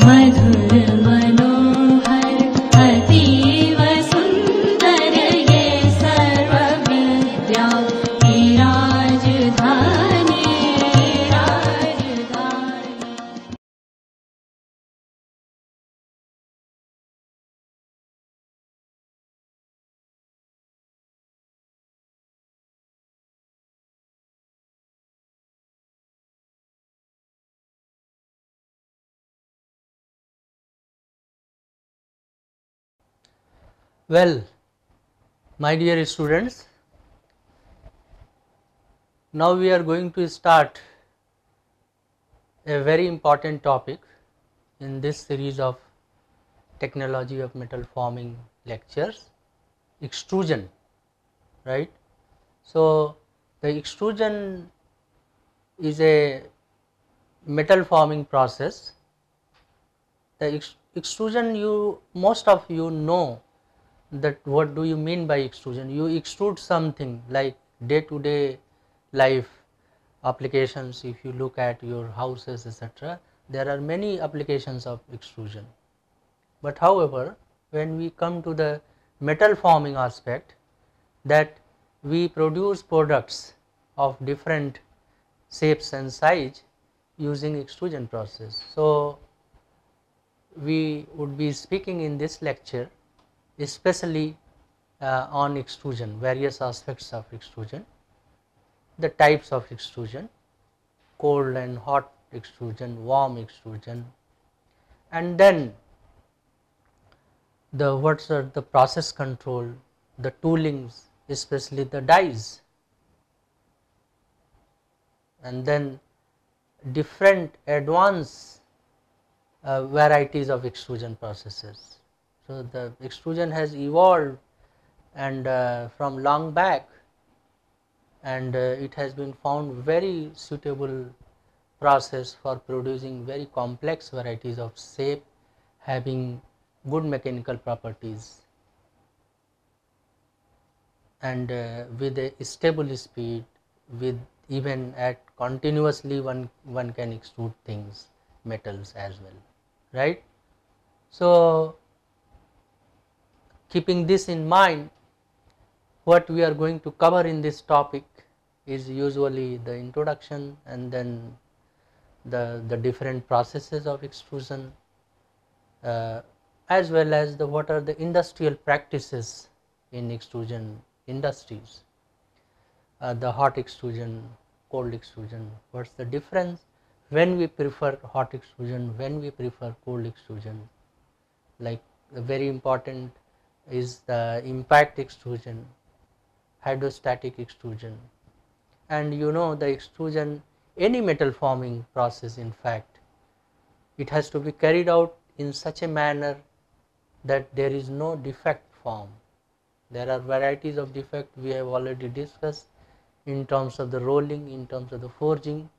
मधुर मनोहर अतीव सुंदर ये सर्व विद्या की राजधानी राजधानी। Well, my dear students, now we are going to start a very important topic in this series of technology of metal forming lectures, extrusion, right. So, the extrusion is a metal forming process. The extrusion, most of you know that what do you mean by extrusion. You extrude something like day to day life applications. If you look at your houses, etc., there are many applications of extrusion. But however, when we come to the metal forming aspect, that we produce products of different shapes and size using extrusion process. So, we would be speaking in this lecture especially on extrusion, various aspects of extrusion, the types of extrusion, cold and hot extrusion, warm extrusion, and then what are the process control, the toolings, especially the dies, and then different advanced varieties of extrusion processes. So, the extrusion has evolved and from long back, and it has been found very suitable process for producing very complex varieties of shape having good mechanical properties and with a stable speed, with even at continuously one can extrude things, metals as well, right. So, keeping this in mind, what we are going to cover in this topic is usually the introduction and then the different processes of extrusion, as well as what are the industrial practices in extrusion industries, the hot extrusion, cold extrusion, what is the difference, when we prefer hot extrusion, when we prefer cold extrusion, like very important is the impact extrusion, hydrostatic extrusion, and you know the extrusion, any metal forming process, in fact it has to be carried out in such a manner that there is no defect form. There are varieties of defect we have already discussed in terms of the rolling, in terms of the forging,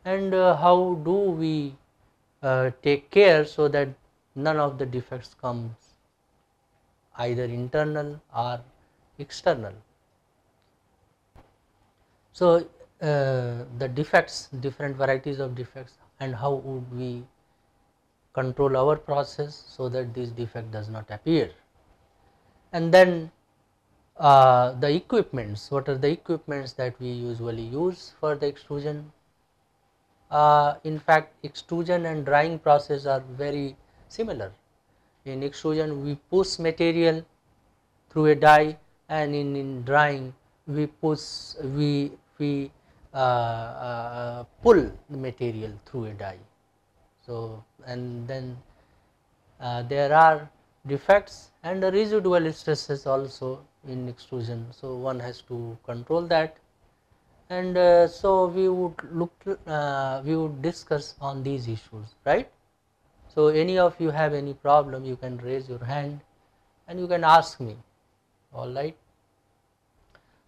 and how do we take care so that none of the defects comes either internal or external. So, the defects, different varieties of defects, and how would we control our process so that this defect does not appear. And then the equipments, what are the equipments that we usually use for the extrusion. In fact, extrusion and drying process are very similar. In extrusion we push material through a die, and in drying we pull the material through a die. So, and then there are defects and residual stresses also in extrusion. So, one has to control that, and so we would discuss on these issues, right. So, any of you have any problem, you can raise your hand and you can ask me, all right.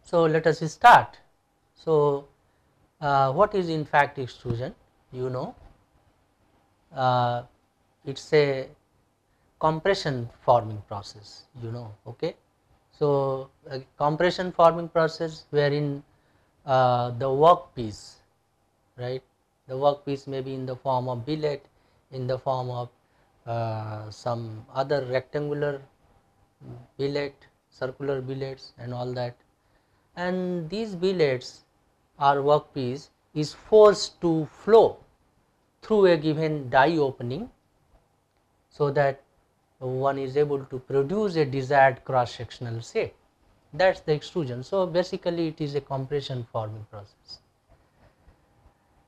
So, let us start. So, what is in fact extrusion? You know, it is a compression forming process, you know, okay. So, a compression forming process wherein the workpiece, right, the workpiece may be in the form of billet, in the form of some other rectangular billet, circular billets and all that, and these billets or workpiece is forced to flow through a given die opening, so that one is able to produce a desired cross sectional shape. That is the extrusion. So, basically it is a compression forming process.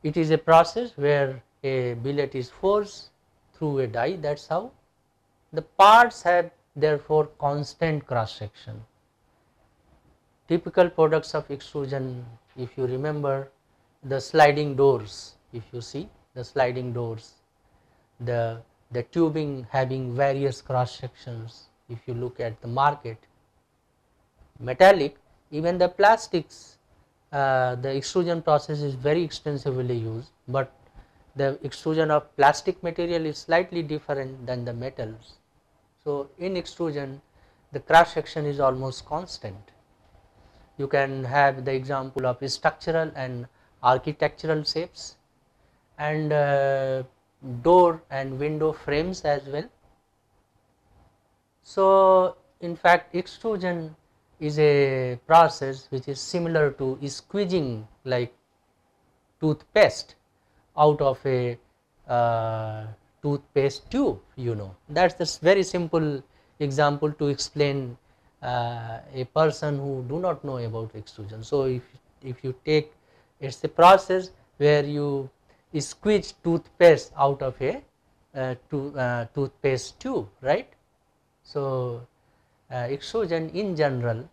It is a process where a billet is forced through a die, that is how. The parts have therefore constant cross section. Typical products of extrusion, if you remember, the sliding doors, if you see the sliding doors, the tubing having various cross sections, if you look at the market, metallic, even the plastics, the extrusion process is very extensively used, but the extrusion of plastic material is slightly different than the metals. So, in extrusion the cross section is almost constant. You can have the example of structural and architectural shapes, and door and window frames as well. So, in fact extrusion is a process which is similar to squeezing like toothpaste out of a toothpaste tube, you know. That is the very simple example to explain a person who do not know about extrusion. So, if you take, it is a process where you squeeze toothpaste out of a toothpaste tube, right. So, extrusion in general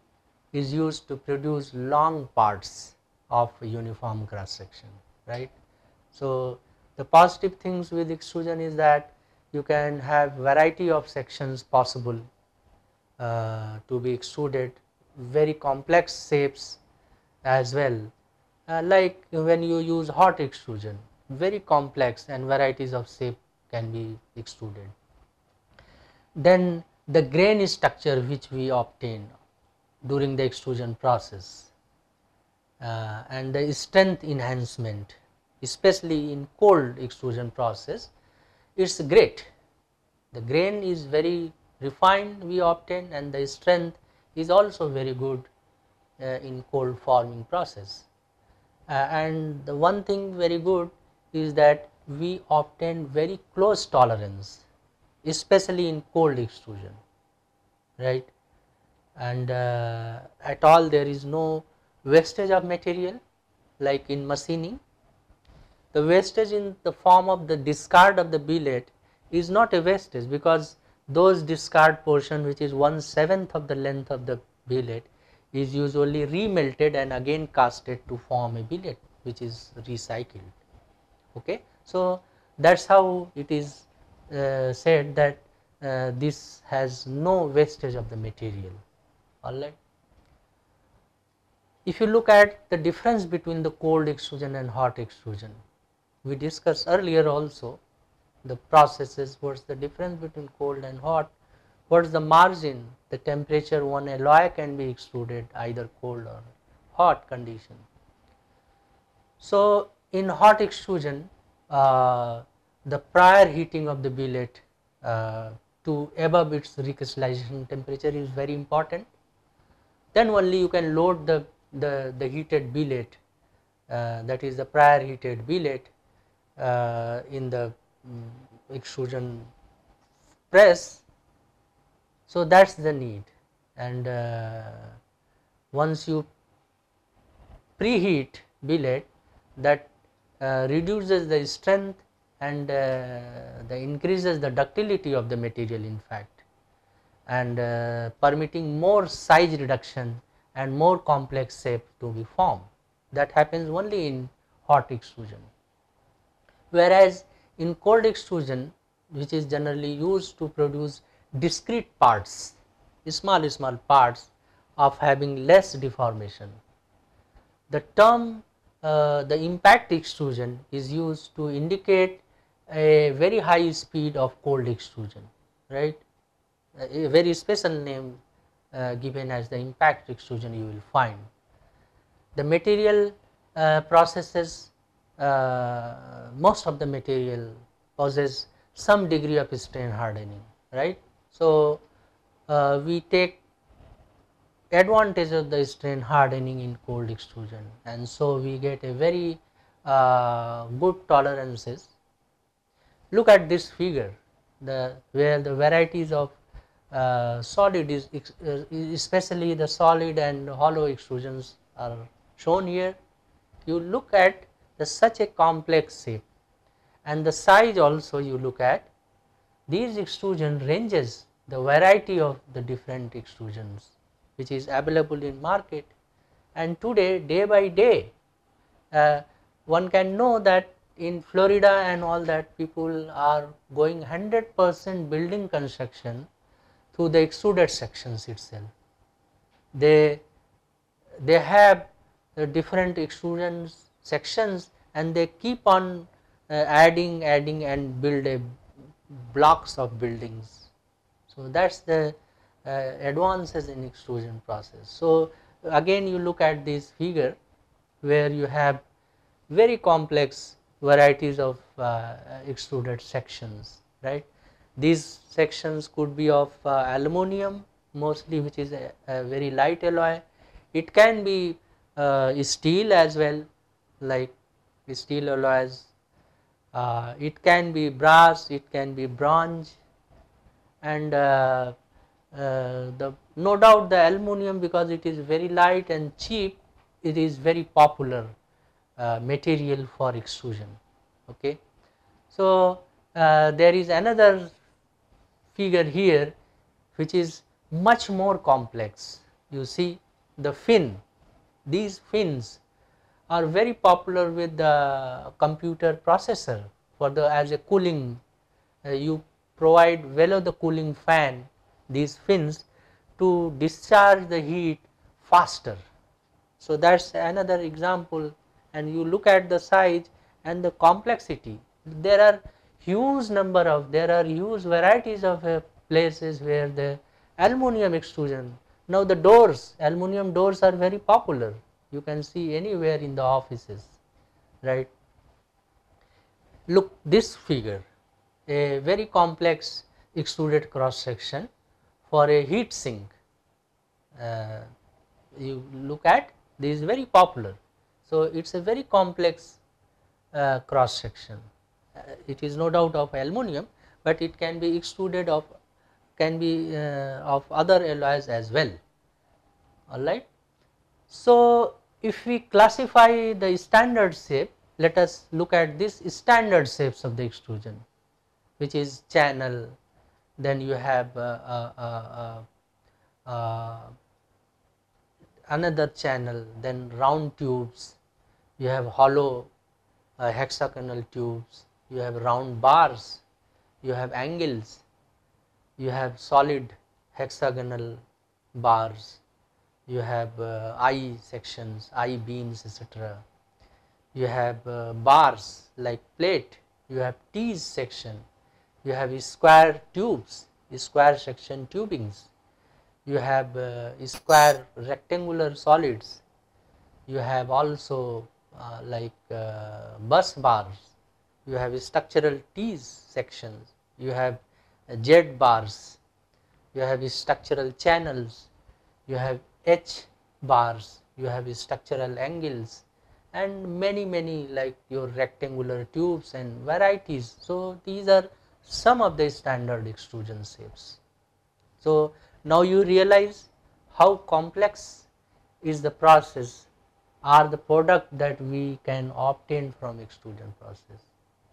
is used to produce long parts of a uniform cross section, right. So, the positive things with extrusion is that you can have variety of sections possible to be extruded, very complex shapes as well, like when you use hot extrusion, very complex and varieties of shape can be extruded. Then the grain structure which we obtain during the extrusion process and the strength enhancement, especially in cold extrusion process, it is great. The grain is very refined we obtain, and the strength is also very good in cold forming process. And the one thing very good is that we obtain very close tolerance, especially in cold extrusion, right. And at all there is no wastage of material like in machining. The wastage in the form of the discard of the billet is not a wastage, because those discard portion which is 1/7 of the length of the billet is usually remelted and again casted to form a billet which is recycled. Okay. So, that is how it is said that this has no wastage of the material, alright. If you look at the difference between the cold extrusion and hot extrusion, we discussed earlier also the processes, what is the difference between cold and hot, what is the margin, the temperature one alloy can be extruded either cold or hot condition. So, in hot extrusion the prior heating of the billet to above its recrystallization temperature is very important. Then only you can load the heated billet, that is the prior heated billet in the extrusion press. So, that is the need, and once you preheat billet, that reduces the strength and the increases the ductility of the material in fact, and permitting more size reduction and more complex shape to be formed. That happens only in hot extrusion. Whereas in cold extrusion, which is generally used to produce discrete parts, small parts of having less deformation. The term the impact extrusion is used to indicate a very high speed of cold extrusion, right. A very special name given as the impact extrusion you will find. The material processes, most of the material possess some degree of strain hardening, right. So, we take advantage of the strain hardening in cold extrusion, and so we get a very good tolerances. Look at this figure, where the varieties of solid is especially the solid and hollow extrusions are shown here. You look at such a complex shape, and the size also you look at. These extrusion ranges the variety of the different extrusions which is available in market, and today day by day one can know that in Florida and all that, people are going 100% building construction through the extruded sections itself. They have different extrusion sections, and they keep on adding and build a blocks of buildings. So that's the advances in extrusion process. So again you look at this figure where you have very complex varieties of extruded sections, right. These sections could be of aluminum mostly, which is a very light alloy. It can be steel as well, like steel alloys. It can be brass, it can be bronze, and no doubt the aluminum, because it is very light and cheap, it is very popular material for extrusion. Okay. So there is another figure here which is much more complex. You see the fin, these fins are very popular with the computer processor for the as a cooling. You provide below the cooling fan these fins to discharge the heat faster. So that's another example, and you look at the size and the complexity. There are huge varieties of places where the aluminum extrusion. Now the doors, aluminum doors are very popular. You can see anywhere in the offices, right. Look this figure, a very complex extruded cross section for a heat sink. You look at, this is very popular. So it is a very complex cross section. It is no doubt of aluminum, but it can be extruded of other alloys as well. All right. So if we classify the standard shape, let us look at this standard shapes of the extrusion, which is channel. Then you have another channel, then round tubes, you have hollow hexagonal tubes, you have round bars, you have angles, you have solid hexagonal bars, you have I sections, I beams, etc. You have bars like plate, you have T's section, you have square tubes, square section tubings, you have square rectangular solids, you have also bus bars, you have structural T's sections, you have Z bars, you have structural channels, you have H bars, you have structural angles, and many like your rectangular tubes and varieties. So these are some of the standard extrusion shapes. So now you realize how complex is the process or the product that we can obtain from extrusion process.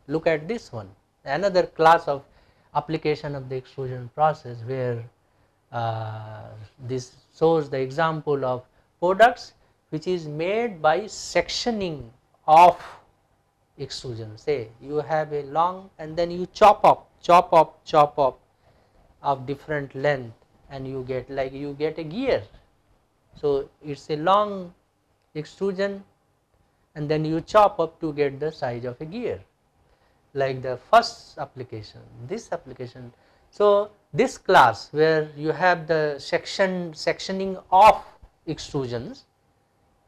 Look at this one, another class of application of the extrusion process, where this shows the example of products which is made by sectioning of extrusion. Say you have a long, and then you chop up of different length, and you get a gear. So it's a long extrusion, and then you chop up to get the size of a gear, like the first application, this application. So this class where you have the sectioning of extrusions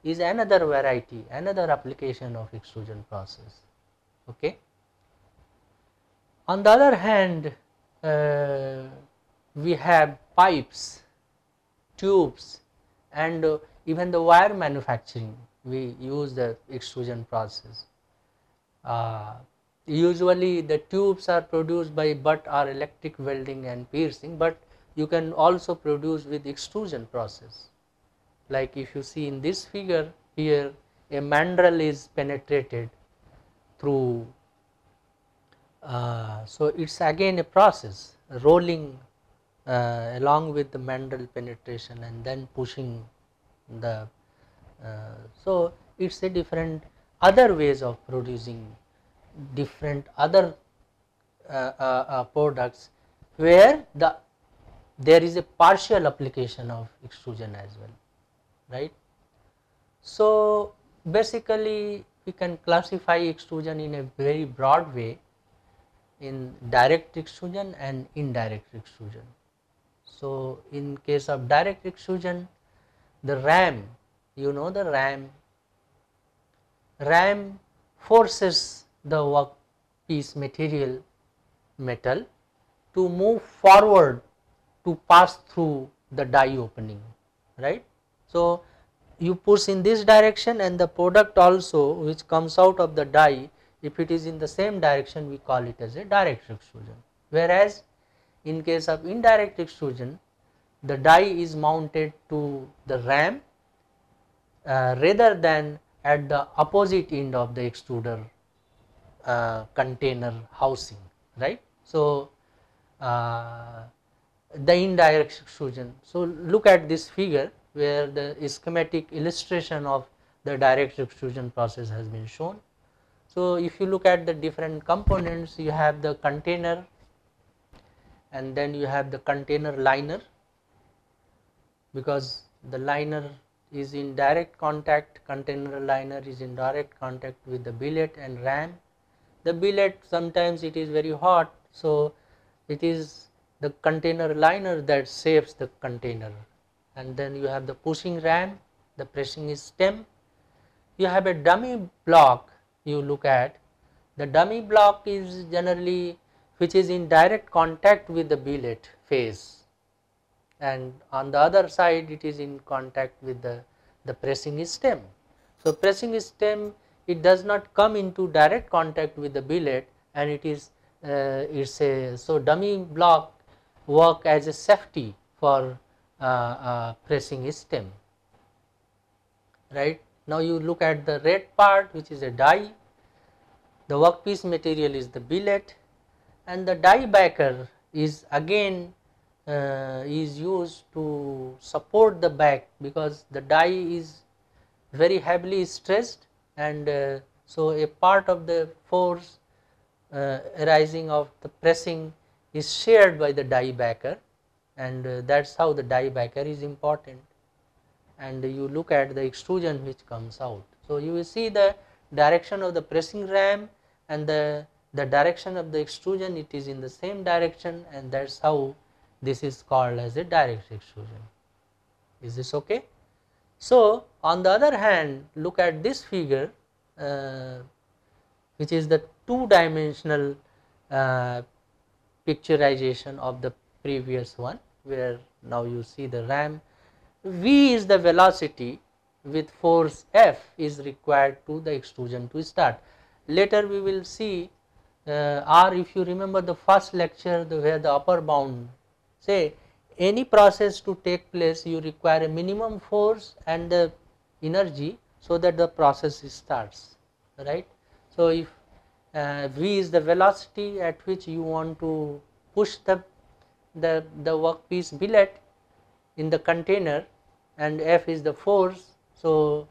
is another variety, another application of extrusion process. Okay. On the other hand, uh, we have pipes, tubes, and even the wire manufacturing. We use the extrusion process. Usually the tubes are produced by butt or electric welding and piercing, but you can also produce with extrusion process. Like if you see in this figure here, a mandrel is penetrated through, so it's again a process, rolling along with the mandrel penetration and then pushing the, so it's a different other ways of producing different other products where there is a partial application of extrusion as well, right. So basically we can classify extrusion in a very broad way in direct extrusion and indirect extrusion. So in case of direct extrusion, the ram, you know, the ram forces the workpiece metal to move forward to pass through the die opening, right. So you push in this direction and the product also which comes out of the die, if it is in the same direction, we call it as a direct extrusion. Whereas in case of indirect extrusion, the die is mounted to the ram rather than at the opposite end of the extruder container housing, right. So the indirect extrusion. So look at this figure where the schematic illustration of the direct extrusion process has been shown. So if you look at the different components, you have the container and then you have the container liner, because the liner is in direct contact, container liner is in direct contact with the billet and ram. The billet, sometimes it is very hot, so it is the container liner that saves the container, and then you have the pushing ram, the pressing stem. You have a dummy block. You look at the dummy block is generally which is in direct contact with the billet face, and on the other side it is in contact with the pressing stem. So pressing stem, it does not come into direct contact with the billet, and it is it's a, so dummy block work as a safety for pressing stem, right. Now you look at the red part, which is a die. The workpiece material is the billet, and the die backer is again is used to support the back, because the die is very heavily stressed, and so a part of the force arising of the pressing is shared by the die backer, and that is how the die backer is important. And you look at the extrusion which comes out. So you will see the direction of the pressing ram and the direction of the extrusion, it is in the same direction, and that is how this is called as a direct extrusion. Is this okay? So on the other hand, look at this figure which is the two-dimensional picturization of the previous one, where now you see the ram. V is the velocity with force F is required to the extrusion to start. Later we will see, or if you remember the first lecture where the upper bound, say any process to take place you require a minimum force and the energy so that the process starts, right. So if V is the velocity at which you want to push the workpiece billet in the container, and F is the force, so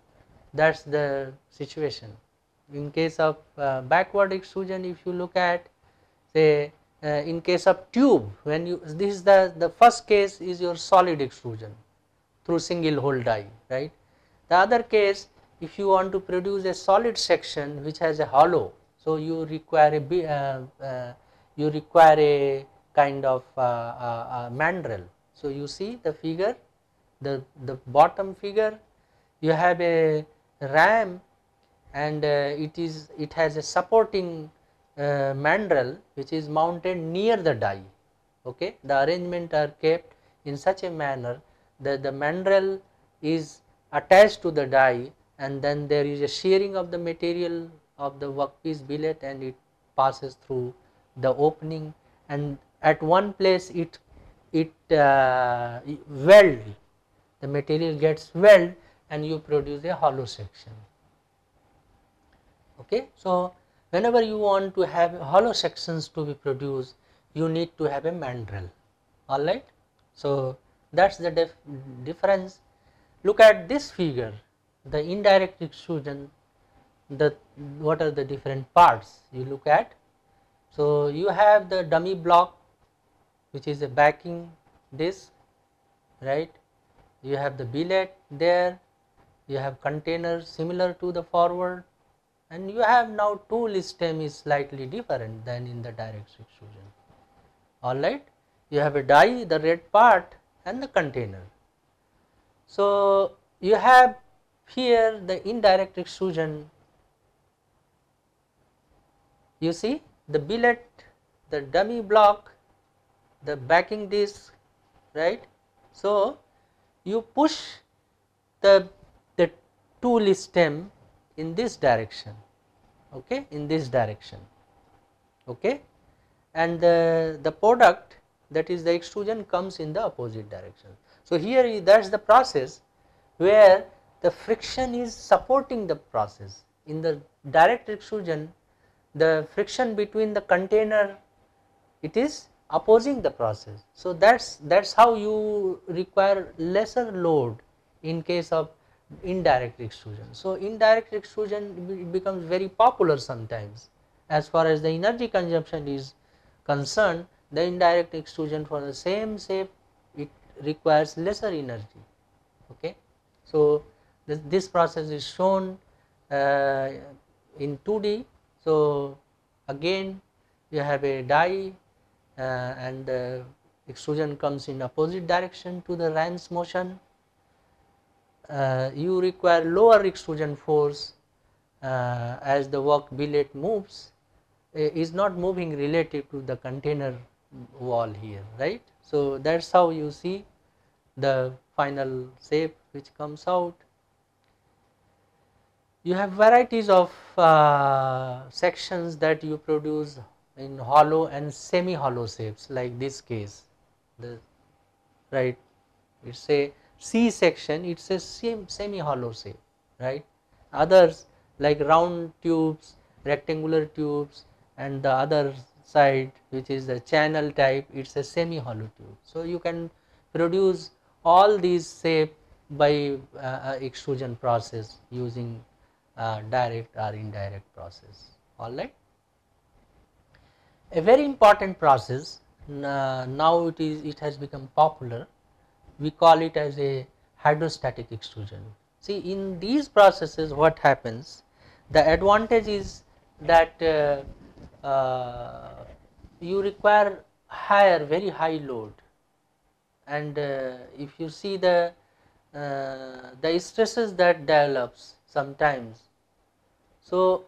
that is the situation. In case of backward extrusion, if you look at, say in case of tube, when you, this is the first case is your solid extrusion through single hole die, right. The other case, if you want to produce a solid section which has a hollow, so you require a kind of mandrel. So you see the figure, the bottom figure, you have a ram, and it has a supporting mandrel which is mounted near the die. Okay, the arrangement are kept in such a manner that the mandrel is attached to the die, and then there is a shearing of the material of the workpiece billet, and it passes through the opening, and at one place it weld, the material gets weld and you produce a hollow section. Okay, so whenever you want to have hollow sections to be produced, you need to have a mandrel. All right, so that's the difference. Look at this figure, the indirect extrusion, what are the different parts you look at. So you have the dummy block which is a backing disc, right? You have the billet there, you have containers similar to the forward, and you have now tool stem is slightly different than in the direct extrusion. All right, you have a die, the red part, and the container. So you have here the indirect extrusion. You see the billet, the dummy block, the backing disc, right? So you push the tool stem in this direction, okay, in this direction, okay, and the product, that is the extrusion, comes in the opposite direction. So here that is the process where the friction is supporting the process. In the direct extrusion, the friction between the container, it is opposing the process. So that's how you require lesser load in case of indirect extrusion. So indirect extrusion becomes very popular sometimes. As far as the energy consumption is concerned, the indirect extrusion for the same shape, it requires lesser energy. Okay, so this process is shown in 2D. So again you have a die and the extrusion comes in opposite direction to the Ray's motion. You require lower extrusion force as the work billet moves, is not moving relative to the container wall here, right. So that's how you see the final shape which comes out. You have varieties of sections that you produce in hollow and semi hollow shapes, like this case, right, it's a C section, it's a semi hollow shape, right. Others like round tubes, rectangular tubes, and the other side which is the channel type, it's a semi hollow tube. So you can produce all these shape by extrusion process using direct or indirect process. All right. A very important process, now it has become popular, we call it as a hydrostatic extrusion. See, in these processes what happens, the advantage is that you require very high load, and if you see the stresses that develops sometimes. So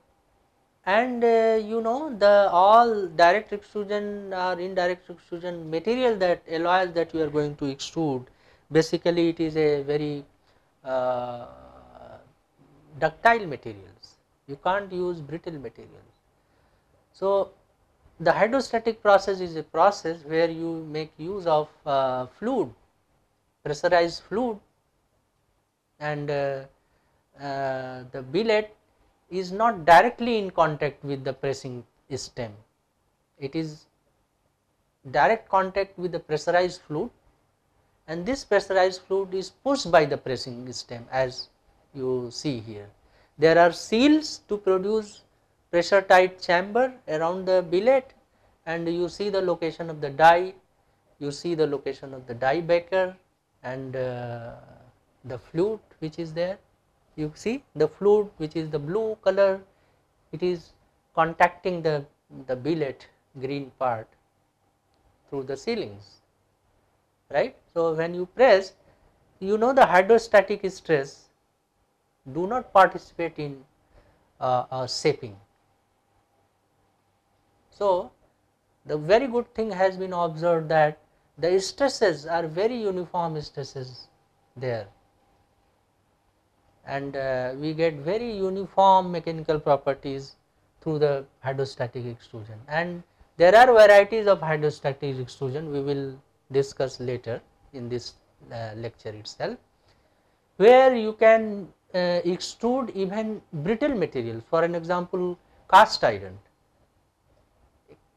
and you know, the all direct extrusion or indirect extrusion material, that alloys that you are going to extrude, basically it is a very ductile materials, you can't use brittle materials. So the hydrostatic process is a process where you make use of fluid, pressurized fluid, and the billet is not directly in contact with the pressing stem, it is direct contact with the pressurized fluid, and this pressurized fluid is pushed by the pressing stem, as you see here. There are seals to produce pressure tight chamber around the billet, and you see the location of the die, you see the location of the die backer, and the fluid which is there. You see the fluid which is the blue color, it is contacting the billet green part through the sealings, right. So when you press, you know, the hydrostatic stress do not participate in shaping. So, the very good thing has been observed that the stresses are very uniform stresses there, and we get very uniform mechanical properties through the hydrostatic extrusion. And there are varieties of hydrostatic extrusion, we will discuss later in this lecture itself, where you can extrude even brittle materials. For an example, cast iron.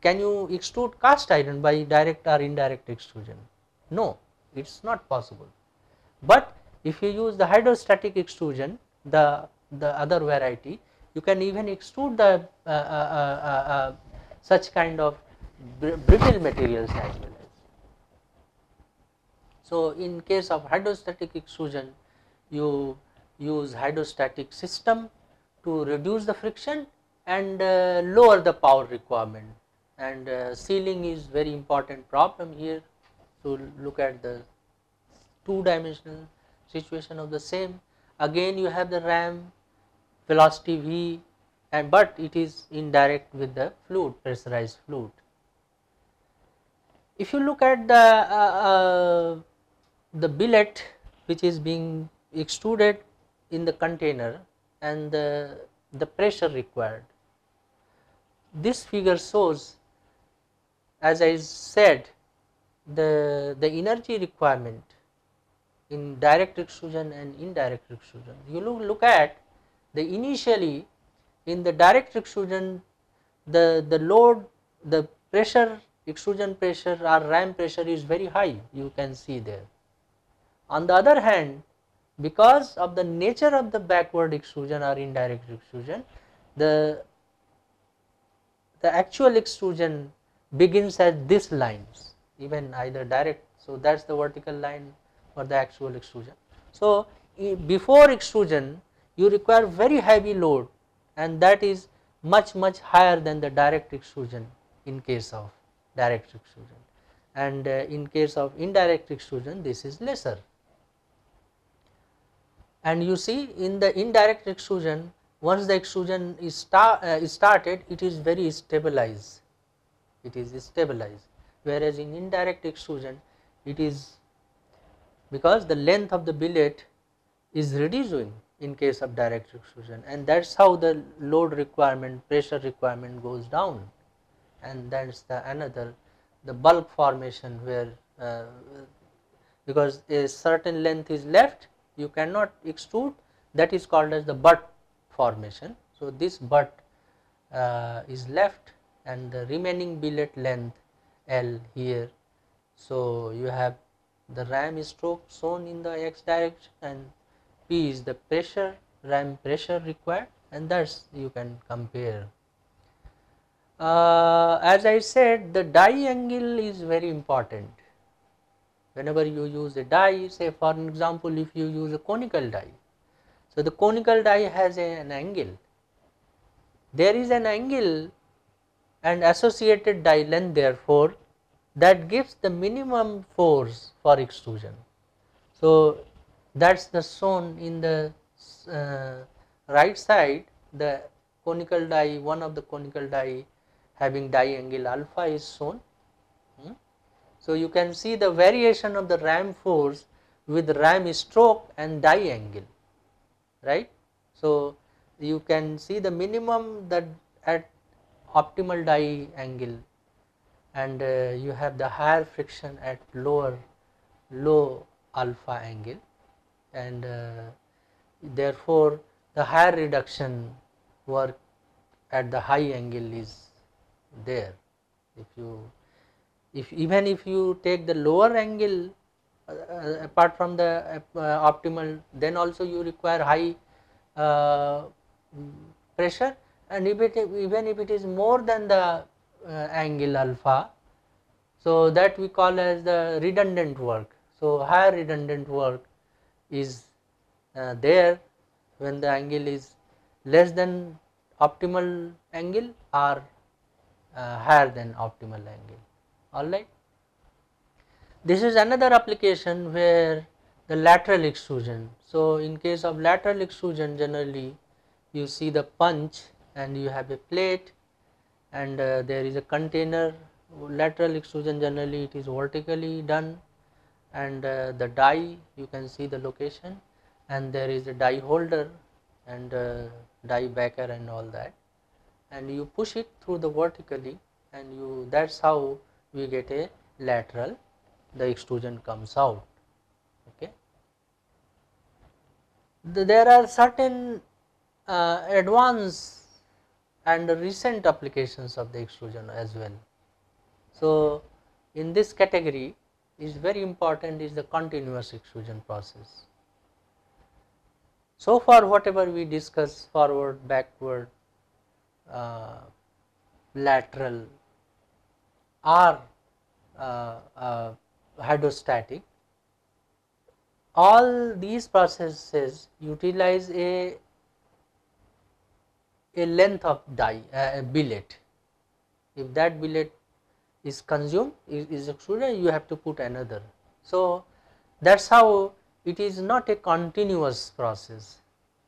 Can you extrude cast iron by direct or indirect extrusion? No, it is not possible. But if you use the hydrostatic extrusion, the other variety, you can even extrude the such kind of brittle materials as well as. So, in case of hydrostatic extrusion, you use hydrostatic system to reduce the friction and lower the power requirement, and sealing is very important problem here. So, look at the two-dimensional situation of the same. Again you have the ram, velocity v, and but it is indirect with the fluid, pressurized fluid. If you look at the billet which is being extruded in the container and the pressure required, this figure shows, as I said, the energy requirement in direct extrusion and indirect extrusion. You look at the initially in the direct extrusion, the load, the pressure, extrusion pressure or ram pressure is very high, you can see there. On the other hand, because of the nature of the backward extrusion or indirect extrusion, the actual extrusion begins at these lines, even either direct. So, that is the vertical line for the actual extrusion. So, before extrusion you require very heavy load, and that is much higher than the direct extrusion in case of direct extrusion, and in case of indirect extrusion this is lesser. And you see in the indirect extrusion, once the extrusion is started, it is very stabilized, whereas in indirect extrusion it is, because the length of the billet is reducing in case of direct extrusion, and that is how the load requirement, pressure requirement goes down, and that is the bulk formation, where because a certain length is left, you cannot extrude, that is called as the butt formation. So, this butt is left and the remaining billet length L here. So, you have the ram stroke shown in the x direction, and P is the pressure, ram pressure required, and that is you can compare. As I said, the die angle is very important. Whenever you use a die, say for example, if you use a conical die, so the conical die has an angle, there is an angle and associated die length, therefore, that gives the minimum force for extrusion. So, that is the shown in the right side, the conical die, one of the conical die having die angle alpha is shown. So, you can see the variation of the ram force with ram stroke and die angle, right. So, you can see the minimum that at optimal die angle, and you have the higher friction at low alpha angle, and therefore, the higher reduction work at the high angle is there. Even if you take the lower angle apart from the optimal, then also you require high pressure, and even if it is more than the angle alpha, so that we call as the redundant work. So, higher redundant work is there when the angle is less than optimal angle or higher than optimal angle. Alright. This is another application where the lateral extrusion. So, in case of lateral extrusion, generally you see the punch and you have a plate, and there is a container. Lateral extrusion generally it is vertically done, and the die you can see the location, and there is a die holder and die backer and all that, and you push it through the vertically, and you, that's how we get a lateral, the extrusion comes out. Okay. There are certain advanced and recent applications of the extrusion as well. So in this category is very important is the continuous extrusion process. So far whatever we discuss, forward, backward, lateral or hydrostatic, all these processes utilize a length of die, a billet. If that billet is consumed, is extruded, you have to put another. So that is how it is not a continuous process,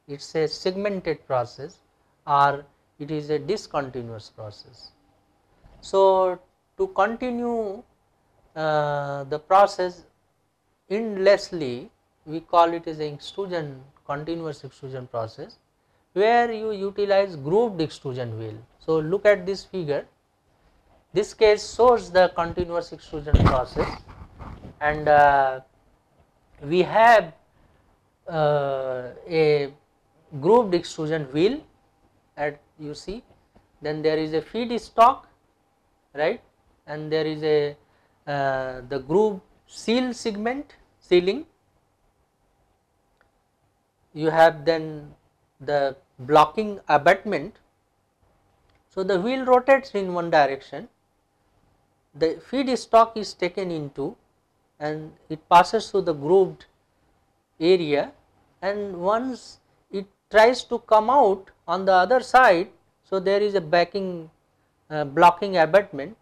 it is a segmented process or it is a discontinuous process. So to continue the process endlessly, we call it as an extrusion, continuous extrusion process, where you utilize grooved extrusion wheel. So look at this figure. This case shows the continuous extrusion process, and we have a grooved extrusion wheel at you see, then there is a feed stock, right, and there is a the groove seal segment sealing. You have then the blocking abutment. So the wheel rotates in one direction, the feed stock is taken into and it passes through the grooved area, and once it tries to come out on the other side, so there is a backing blocking abutment,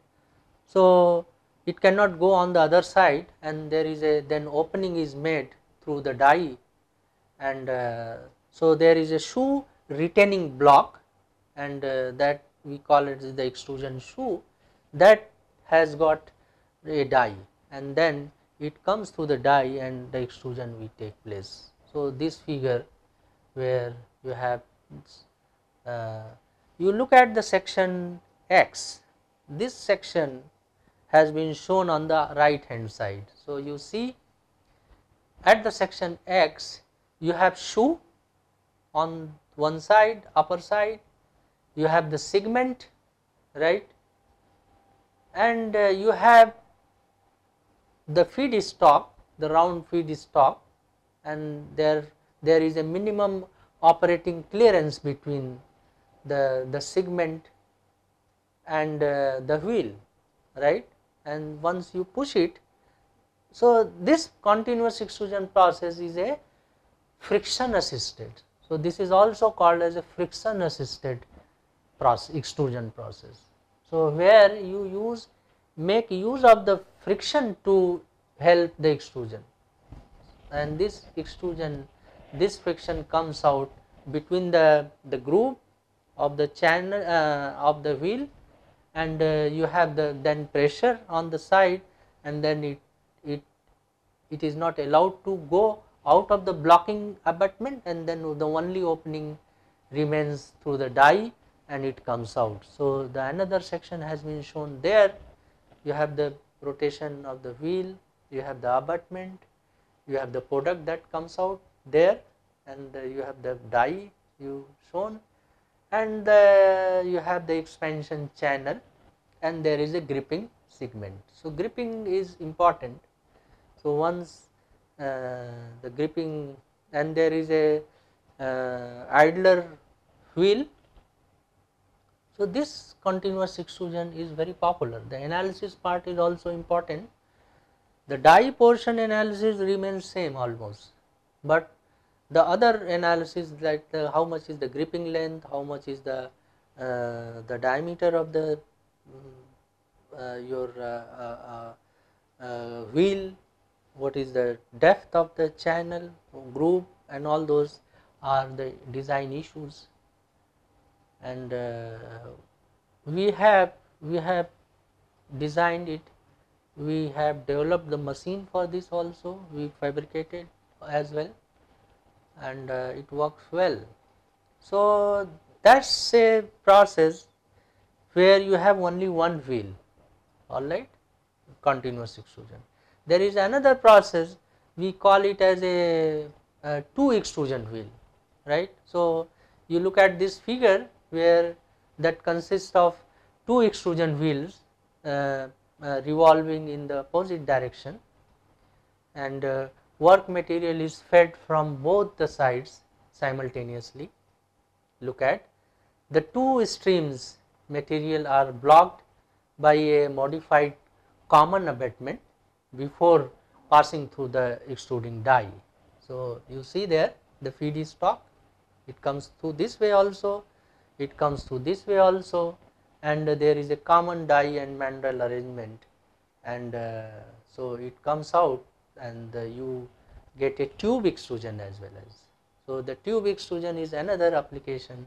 so it cannot go on the other side, and there is a then opening is made through the die, and so there is a shoe retaining block, and that we call it the extrusion shoe, that has got a die, and then it comes through the die and the extrusion will take place. So this figure where you have you look at the section X, this section has been shown on the right hand side. So you see at the section X you have shoe on one side, upper side, you have the segment, right, and you have the feed stock, the round feed stock, and there is a minimum operating clearance between the segment and the wheel, right, and once you push it, so this continuous extrusion process is a friction assisted. So this is also called as a friction assisted extrusion process. So where you make use of the friction to help the extrusion, and this extrusion, this friction comes out between the groove of the channel of the wheel, and you have the then pressure on the side, and then it is not allowed to go out of the blocking abutment, and then the only opening remains through the die and it comes out. So the another section has been shown there. You have the rotation of the wheel, you have the abutment, you have the product that comes out there, and you have the die you shown, and you have the expansion channel, and there is a gripping segment. So gripping is important. So once the gripping, and there is a idler wheel. So this continuous extrusion is very popular. The analysis part is also important. The die portion analysis remains same almost, but the other analysis like how much is the gripping length, how much is the diameter of the your wheel, what is the depth of the channel, groove, and all those are the design issues. And we have designed it, we have developed the machine for this also, we fabricated as well, and it works well. So that's a process where you have only one wheel, all right, continuous extrusion. There is another process, we call it as a two extrusion wheel, right. So you look at this figure where that consists of two extrusion wheels revolving in the opposite direction, and work material is fed from both the sides simultaneously. Look at the two streams material are blocked by a modified common abutment before passing through the extruding die. So you see there the feed is stock, it comes through this way also, it comes through this way also, and there is a common die and mandrel arrangement, and so it comes out, and you get a tube extrusion as well as. So the tube extrusion is another application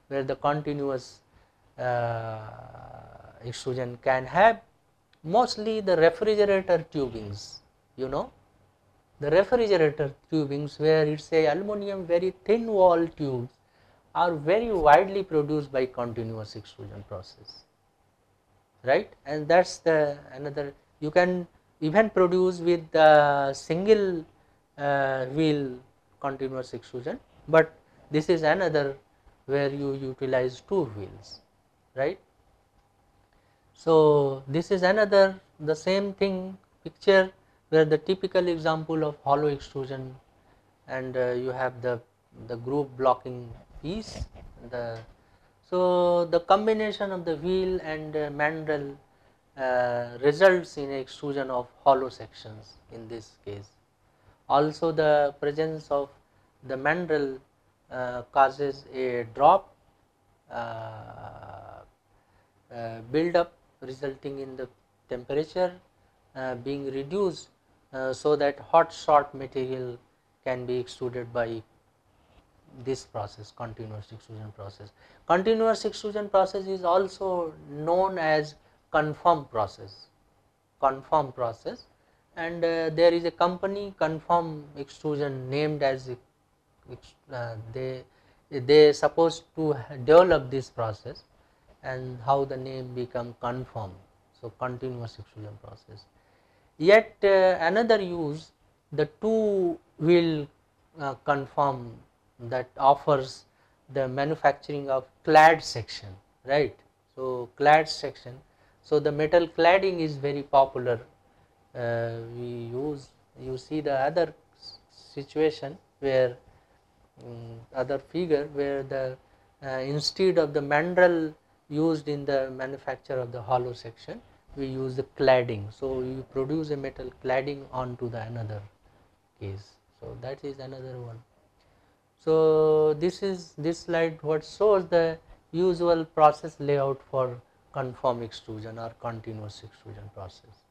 where the continuous extrusion can have mostly the refrigerator tubings, you know, the refrigerator tubings where it's a aluminum very thin wall tubes are very widely produced by continuous extrusion process, right. And that's the another, you can even produce with the single wheel continuous extrusion, but this is another where you utilize two wheels, right. So this is another the same thing picture where the typical example of hollow extrusion, and you have the groove blocking piece, the so the combination of the wheel and mandrel results in extrusion of hollow sections in this case. Also the presence of the mandrel causes a drop build up, resulting in the temperature being reduced so that hot short material can be extruded by this process, continuous extrusion process. Continuous extrusion process is also known as conform process, and there is a company Conform Extrusion named as they supposed to develop this process, and how the name become Conform, so continuous extrusion process. Yet another use, the two wheel Conform, that offers the manufacturing of clad section, right. So clad section, so the metal cladding is very popular. We use, you see the other situation where other figure where the instead of the mandrel used in the manufacture of the hollow section, we use the cladding. So you produce a metal cladding onto the another case. So that is another one. So this slide what shows the usual process layout for conform extrusion or continuous extrusion process.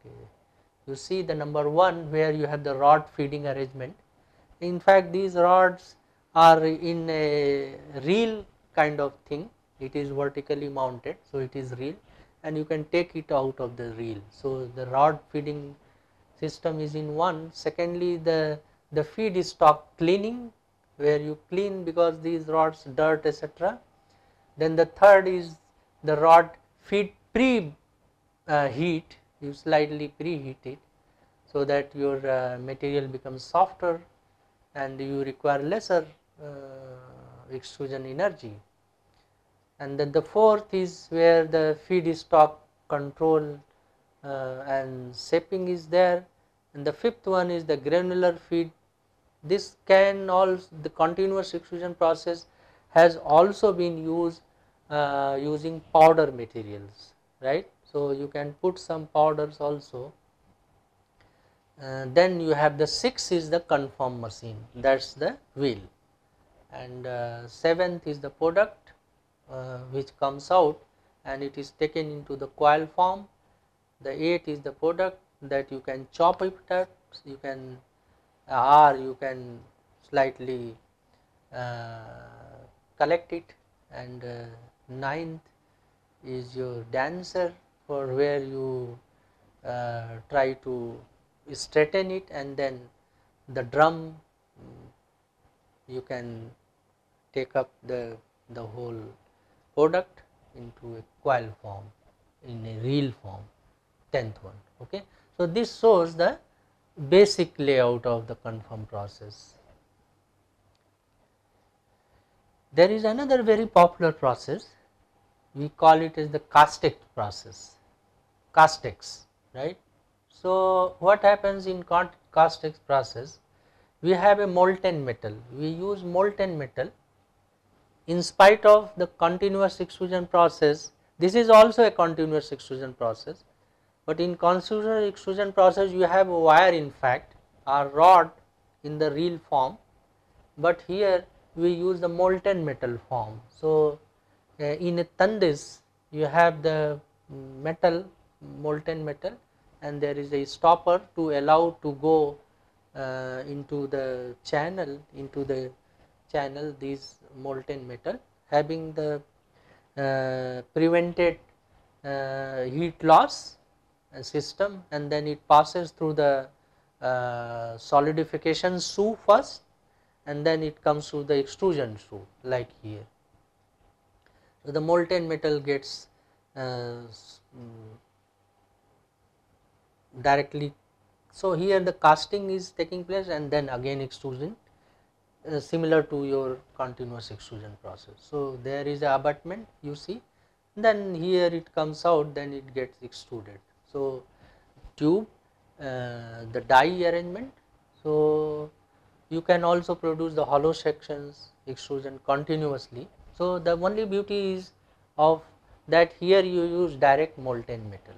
Okay. You see the number 1 where you have the rod feeding arrangement. In fact, these rods are in a reel kind of thing. It is vertically mounted, so it is reel, and you can take it out of the reel. So the rod feeding system is in one. Secondly, the feed is stock cleaning, where you clean because these rods dirt etc. Then the third is the rod feed pre heat, you slightly preheat it so that your material becomes softer and you require lesser extrusion energy. And then the fourth is where the feed stock control and shaping is there, and the fifth one is the granular feed. This can also, the continuous extrusion process has also been used using powder materials, right. So you can put some powders also. Then you have the 6 is the conform machine, that's the wheel, and 7th is the product which comes out and it is taken into the coil form. The 8 is the product that you can chop it up, you can or you can slightly collect it, and 9th is your dancer, for where you try to straighten it, and then the drum, you can take up the whole product into a coil form, in a reel form, 10th one. Okay. So, this shows the basic layout of the conform process. There is another very popular process, we call it as the Castex process, Castex, right. So, what happens in Castex process? We have a molten metal, we use molten metal in spite of the continuous extrusion process. This is also a continuous extrusion process, but in continuous extrusion process you have a wire, in fact, or rod in the reel form, but here we use the molten metal form. So, in a Tandis you have the metal, molten metal, and there is a stopper to allow to go into the channel, these molten metal, having the prevented heat loss system, and then it passes through the solidification shoe first, and then it comes through the extrusion shoe, like here. So, the molten metal gets directly. So, here the casting is taking place, and then again extrusion, similar to your continuous extrusion process. So, there is a abutment, you see, then here it comes out, then it gets extruded. So, tube, the die arrangement. So, you can also produce the hollow sections extrusion continuously. So, the only beauty is of that here you use direct molten metal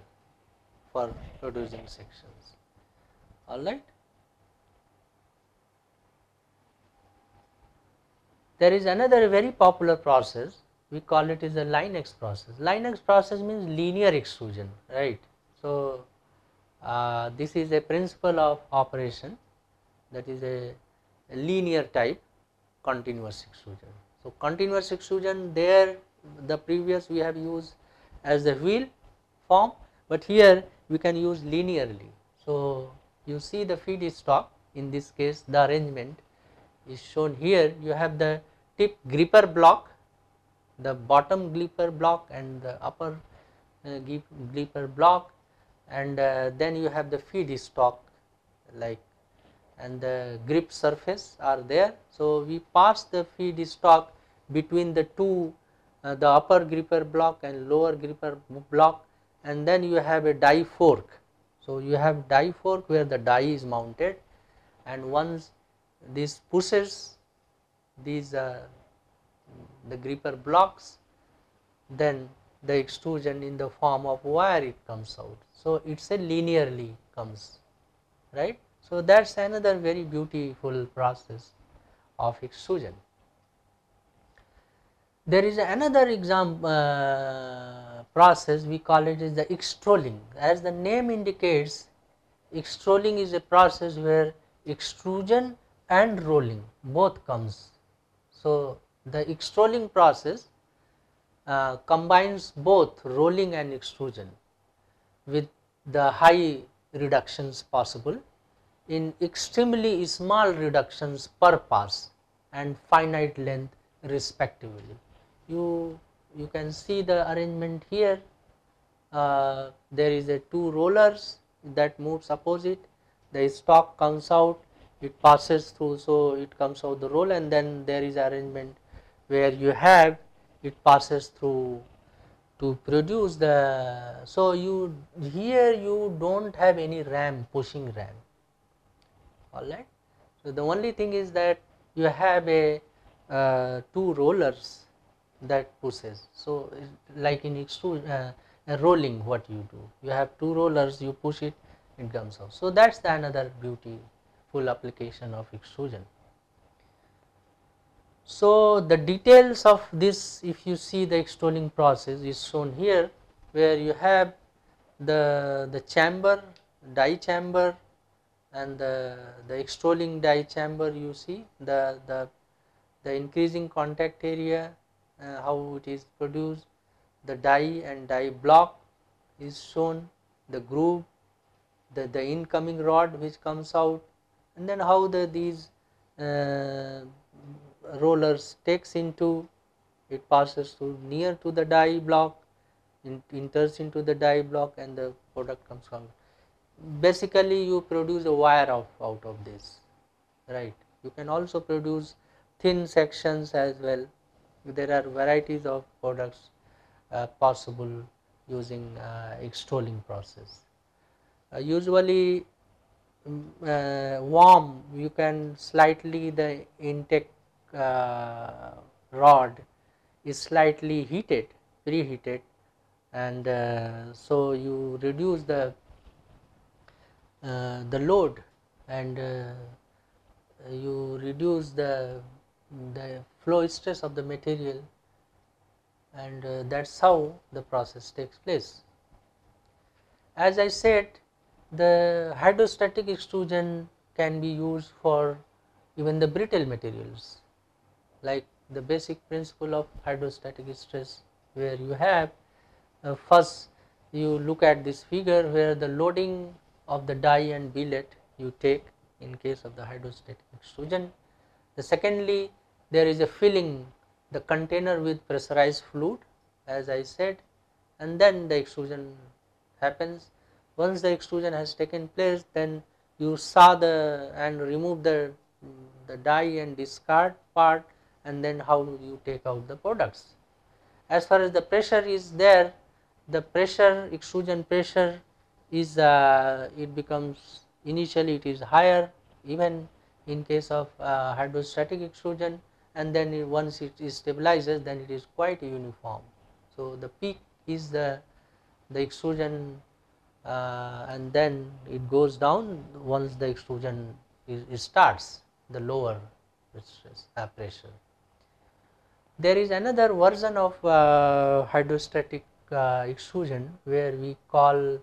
for producing sections, alright. There is another very popular process, we call it is the Line-X process. Line-X process means linear extrusion, right. So, this is a principle of operation, that is a linear type continuous extrusion. So, continuous extrusion, there the previous we have used as the wheel form, but here we can use linearly. So, you see the feedstock, in this case the arrangement is shown here. You have the tip gripper block, the bottom gripper block and the upper gripper block, and then you have the feedstock, like, and the grip surface are there. So, we pass the feedstock between the two, the upper gripper block and lower gripper block, and then you have a die fork. So, you have die fork where the die is mounted, and once this pushes these the gripper blocks, then the extrusion in the form of wire it comes out. So, it is a linearly comes, right. So, that is another very beautiful process of extrusion. There is another process, we call it is the extrolling. As the name indicates, extrolling is a process where extrusion and rolling both comes. So, the extrolling process combines both rolling and extrusion with the high reductions possible in extremely small reductions per pass and finite length respectively. You can see the arrangement here. There is a two rollers that moves opposite, the stock comes out, it passes through, so it comes out the roll, and then there is arrangement where you have it passes through to produce the. So, you here you do not have any ram, pushing ram, alright. So, the only thing is that you have a two rollers that pushes. So, like in extrusion rolling, what you do, you have two rollers, you push it, it comes out. So, that is the another beautiful application of extrusion. So, the details of this, if you see the extruding process is shown here, where you have the chamber, die chamber, and the extruding die chamber. You see the increasing contact area, how it is produced, the die and die block is shown, the groove, the incoming rod which comes out, and then how these rollers takes into, it passes through near to the die block, enters into the die block, and the product comes out. Basically you produce a wire out of this, right. You can also produce thin sections as well. There are varieties of products possible using extrolling process. Usually warm, you can slightly, the intake rod is slightly heated, preheated, and so you reduce the load, and you reduce the flow stress of the material, and that's how the process takes place. As I said, the hydrostatic extrusion can be used for even the brittle materials, like the basic principle of hydrostatic stress, where you have first you look at this figure where the loading of the die and billet you take in case of the hydrostatic extrusion. The secondly, there is a filling the container with pressurized fluid, as I said, and then the extrusion happens. Once the extrusion has taken place, then you saw and remove the die and discard part, and then how you take out the products. As far as the pressure is there, the pressure, extrusion pressure is it becomes, initially it is higher even in case of hydrostatic extrusion, and then once it stabilizes, then it is quite uniform. So the peak is the extrusion, and then it goes down once the extrusion starts, the lower pressure. There is another version of hydrostatic extrusion where we call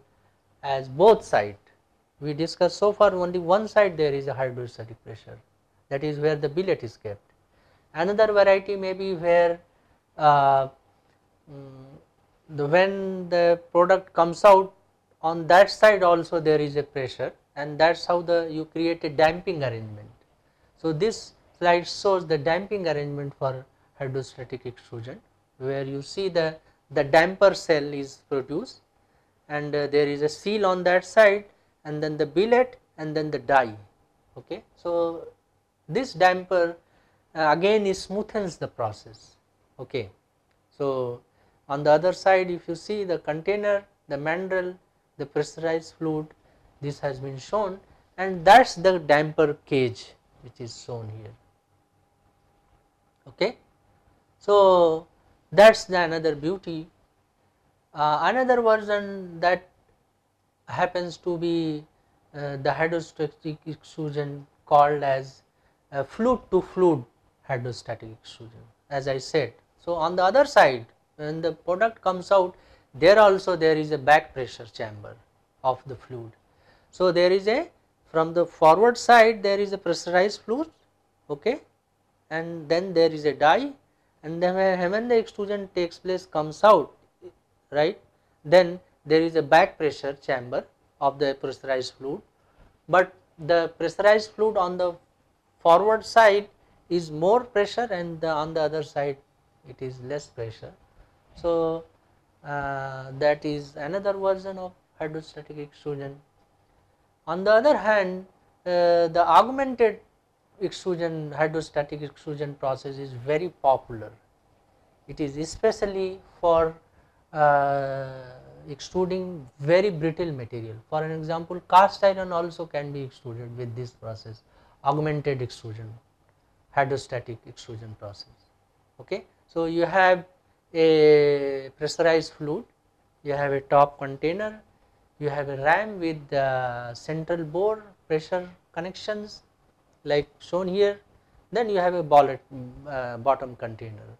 as both side. We discussed so far only one side there is a hydrostatic pressure, that is where the billet is kept. Another variety may be where when the product comes out, on that side also there is a pressure, and that is how you create a damping arrangement. So this slide shows the damping arrangement for hydrostatic extrusion, where you see the damper cell is produced, and there is a seal on that side, and then the billet, and then the die. Okay. So this damper again smoothens the process. Okay. So on the other side, if you see the container, the mandrel, the pressurized fluid, this has been shown, and that is the damper cage which is shown here. Okay. So that is the another beauty. Another version that happens to be the hydrostatic extrusion called as fluid to fluid hydrostatic extrusion, as I said. So on the other side, when the product comes out, there also there is a back pressure chamber of the fluid. So there is a, from the forward side there is a pressurized fluid, okay, and then there is a die, and then when the extrusion takes place, comes out, right, then there is a back pressure chamber of the pressurized fluid, but the pressurized fluid on the forward side is more pressure, and on the other side it is less pressure. So that is another version of hydrostatic extrusion. On the other hand, the augmented extrusion, hydrostatic extrusion process is very popular. It is especially for extruding very brittle material. For an example, cast iron also can be extruded with this process, augmented extrusion, hydrostatic extrusion process. Okay. So you have a pressurized fluid, you have a top container, you have a ram with central bore pressure connections like shown here, then you have a bottom container,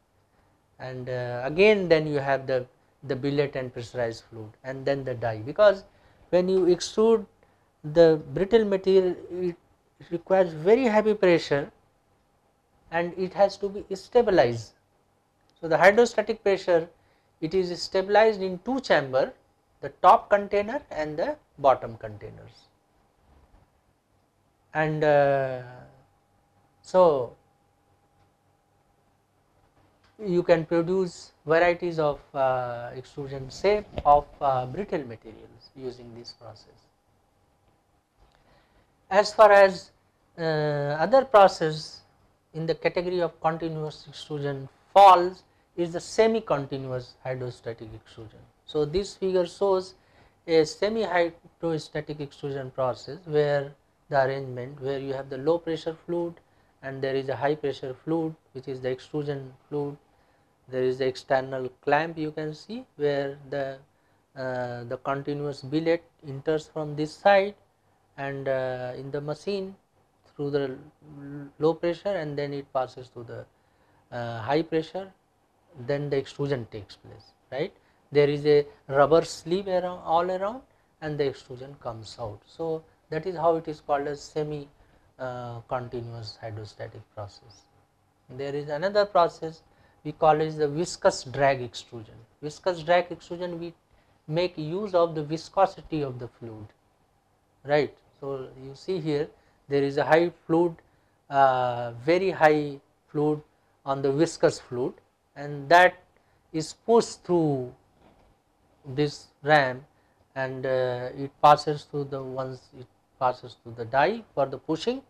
and again then you have the billet and pressurized fluid, and then the die, because when you extrude the brittle material, it requires very heavy pressure and it has to be stabilized. So the hydrostatic pressure it is stabilized in two chamber, the top container and the bottom containers. And so you can produce varieties of extrusion shape of brittle materials using this process. As far as other process in the category of continuous extrusion falls is the semi-continuous hydrostatic extrusion. So this figure shows a semi-hydrostatic extrusion process where the arrangement where you have the low pressure fluid and there is a high pressure fluid which is the extrusion fluid. There is the external clamp you can see where the continuous billet enters from this side and in the machine through the low pressure and then it passes to the high pressure, then the extrusion takes place, right. There is a rubber sleeve around, all around, and the extrusion comes out. So that is how it is called as semi continuous hydrostatic process. There is another process we call it the viscous drag extrusion. Viscous drag extrusion, we make use of the viscosity of the fluid, right. So you see here there is a high fluid, very high fluid on the viscous fluid, and that is pushed through this ram and it passes through the, once it passes through the die for the pushing,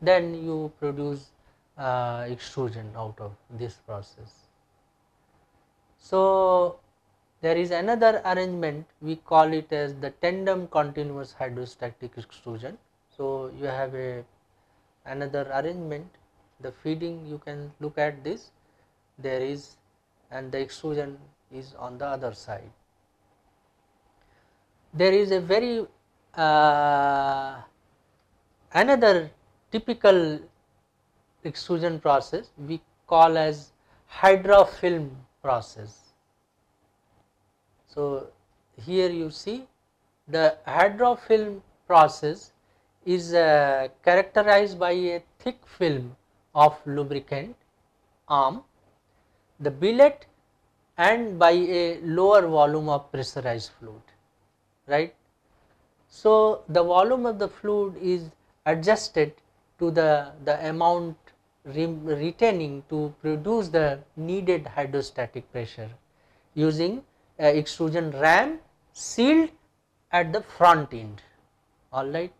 then you produce extrusion out of this process. So there is another arrangement, we call it as the tandem continuous hydrostatic extrusion. So you have another arrangement, the feeding you can look at this, there is, and the extrusion is on the other side. There is a very another typical extrusion process we call as hydrofilm process. So here you see the hydrofilm process is characterized by a thick film of lubricant arm, the billet, and by a lower volume of pressurized fluid, right. So the volume of the fluid is adjusted to the amount retaining to produce the needed hydrostatic pressure using extrusion ram sealed at the front end, all right.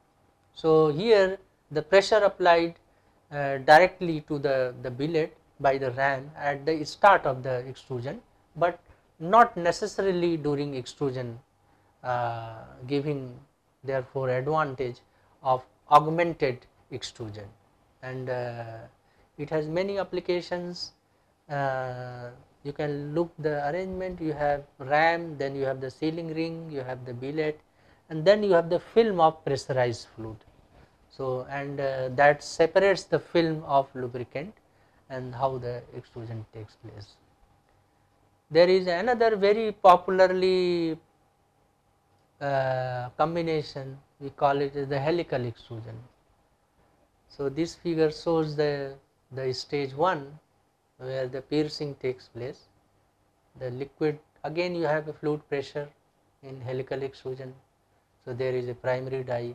So here the pressure applied directly to the billet by the ram at the start of the extrusion, but not necessarily during extrusion, giving therefore advantage of augmented extrusion, and it has many applications. You can look the arrangement, you have ram, then you have the sealing ring, you have the billet, and then you have the film of pressurized fluid. So and that separates the film of lubricant and how the extrusion takes place. There is another very popularly combination, we call it as the helical extrusion. So this figure shows the stage 1 where the piercing takes place. The liquid, again you have a fluid pressure in helical extrusion, so there is a primary die.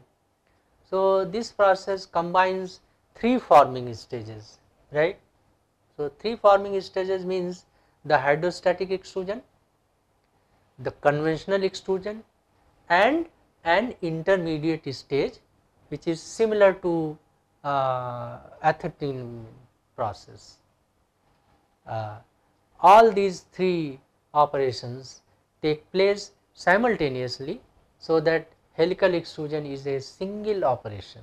So this process combines 3 forming stages, right. So 3 forming stages means the hydrostatic extrusion, the conventional extrusion, and an intermediate stage which is similar to acetylene process. All these 3 operations take place simultaneously, so that helical extrusion is a single operation.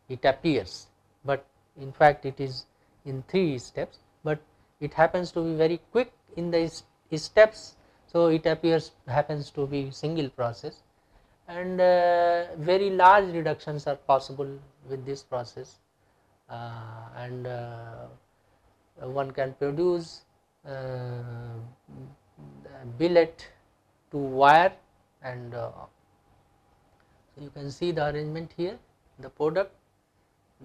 It appears, but in fact it is in 3 steps, but it happens to be very quick in the steps, so it happens to be single process, and very large reductions are possible with this process, and one can produce billet to wire, and so you can see the arrangement here, the product,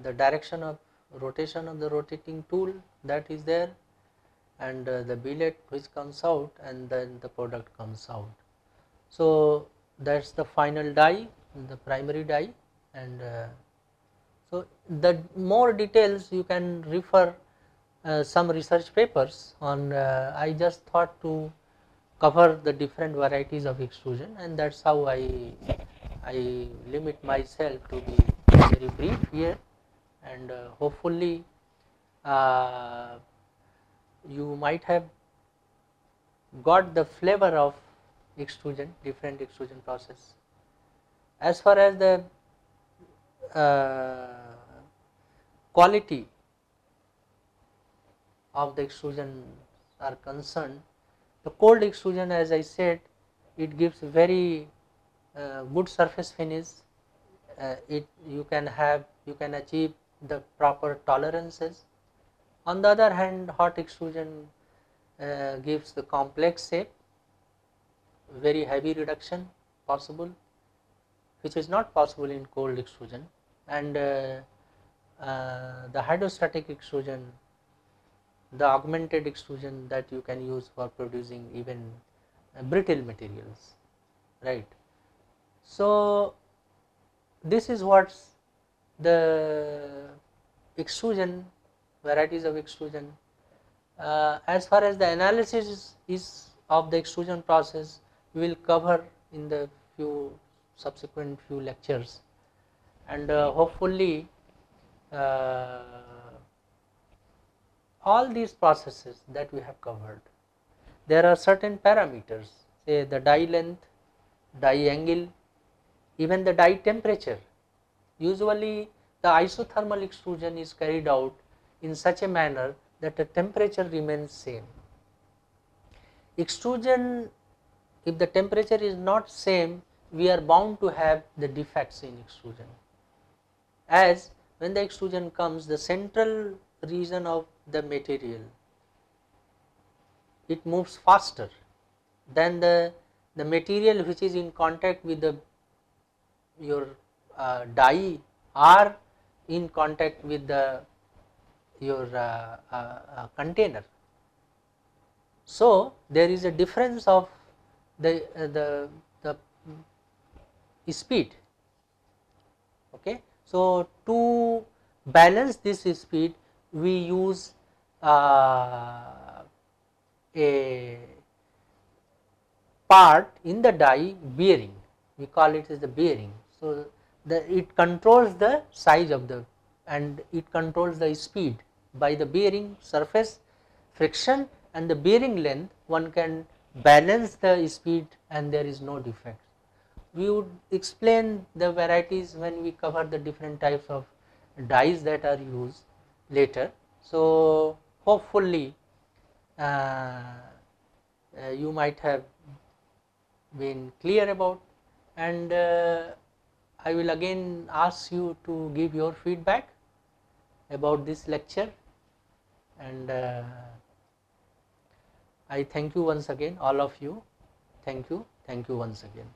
the direction of rotation of the rotating tool that is there, and the billet which comes out, and then the product comes out. So that's the final die, the primary die, and so the more details you can refer some research papers on. I just thought to cover the different varieties of extrusion, and that's how I limit myself to be very brief here, and hopefully you might have got the flavor of extrusion, different extrusion process. As far as the quality of the extrusion are concerned, the cold extrusion, as I said, it gives very good surface finish. You can achieve the proper tolerances. On the other hand, hot extrusion gives the complex shape, very heavy reduction possible, which is not possible in cold extrusion, and the hydrostatic extrusion, the augmented extrusion that you can use for producing even brittle materials, right. So this is what the extrusion, varieties of extrusion. As far as the analysis is of the extrusion process, we will cover in the subsequent few lectures, and hopefully all these processes that we have covered, there are certain parameters, say the die length, die angle, even the die temperature. Usually the isothermal extrusion is carried out in such a manner that the temperature remains same. Extrusion, if the temperature is not same, we are bound to have the defects in extrusion, as when the extrusion comes, the central region of the material, it moves faster than the material which is in contact with your die or in contact with your container. So there is a difference of the speed. Okay. So to balance this speed, we use a part in the die, bearing, we call it as the bearing. So it controls the size of and it controls the speed by the bearing surface friction and the bearing length. One can balance the speed and there is no defect. We would explain the varieties when we cover the different types of dies that are used later. So hopefully you might have been clear about, and I will again ask you to give your feedback about this lecture, and I thank you once again, all of you. Thank you once again.